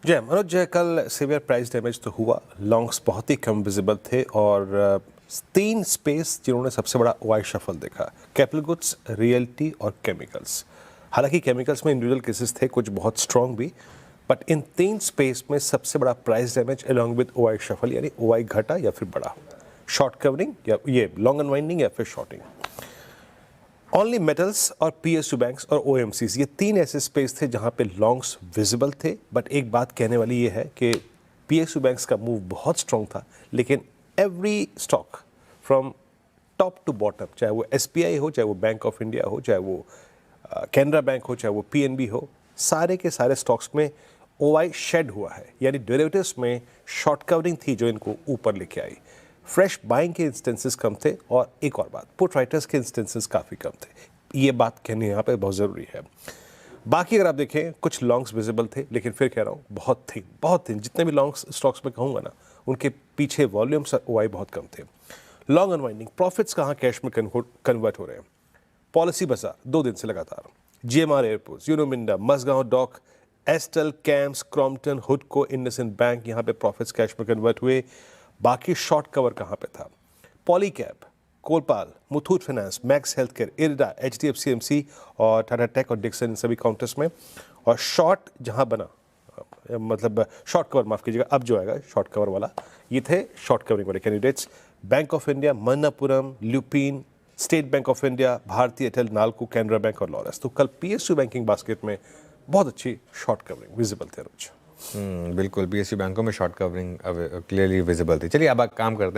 जय मनोज जय, कल सीवियर प्राइस डैमेज तो हुआ, लॉन्ग्स बहुत ही कम विजिबल थे और तीन स्पेस जिन्होंने सबसे बड़ा वाई शफल देखा, कैपिटल गुड्स, रियल्टी और केमिकल्स। हालांकि केमिकल्स में इंडिविजुअल केसेस थे कुछ बहुत स्ट्रॉन्ग भी, बट इन तीन स्पेस में सबसे बड़ा price damage along with OI shuffle, यानी ओआई घटा या फिर बड़ा, शॉर्ट कवरिंग या ये लॉन्ग अनवाइंडिंग या फिर शॉर्टिंग। ओनली मेटल्स और पीएसयू बैंक्स और ओएमसीज, ये तीन ऐसे स्पेस थे जहां पे लॉन्ग्स विजिबल थे। बट एक बात कहने वाली ये है कि पीएसयू बैंक्स का मूव बहुत स्ट्रॉन्ग था, लेकिन every stock from top to bottom, चाहे वो एसबीआई हो, चाहे वो बैंक ऑफ इंडिया हो, चाहे वो कैनरा बैंक हो, चाहे वो पीएनबी हो, सारे के सारे स्टॉक्स में ओआई शेड हुआ है, यानी डेरिवेटिव्स में शॉर्ट कवरिंग थी जो इनको ऊपर लेके आई। फ्रेश बाइंग के इंस्टेंसेस कम थे और एक और बात, पुट राइटर्स के इंस्टेंसेस काफ़ी कम थे। ये बात कहनी यहाँ पे बहुत ज़रूरी है। बाकी अगर आप देखें, कुछ लॉन्ग्स विजिबल थे, लेकिन फिर कह रहा हूँ बहुत थिन। जितने भी लॉन्ग्स स्टॉक्स में कहूँगा ना, उनके पीछे वॉल्यूम्स ओआई बहुत कम थे। लॉन्ग अनवाइंडिंग, प्रॉफिट्स कहाँ कैश में कन्वर्ट हो रहे हैं। पॉलिसी बाजार 2 दिन से लगातार, GMR airports, Uno Minda, Mazagon Dock, Astral, CAMS, Crompton, हुडको, इंडसइंड बैंक, यहाँ पे प्रॉफिट्स कैश में कन्वर्ट हुए। बाकी शॉर्ट कवर कहाँ पे था, Polycab, Colpal, Muthoot finance, Max health care, IRDA, HDFC और टाटा टेक और डिक्सन, इन सभी काउंटर्स में। और शॉर्ट जहाँ बना, मतलब शॉर्ट कवर माफ कीजिएगा, अब जो आएगा शॉर्ट कवर वाला, ये थे शॉर्ट कवरिंग वाले candidates. Bank of India, Manappuram, lupin, state bank of India, भारतीय एयरटेल, नालको, कैनरा बैंक और लॉरस। तो कल पीएसयू बैंकिंग बास्केट में बहुत अच्छी शॉर्ट कवरिंग विजिबल थे रोज। बिल्कुल, पीएसयू बैंकों में शॉर्ट कवरिंग क्लियरली विजिबल थी। चलिए अब काम करते हैं।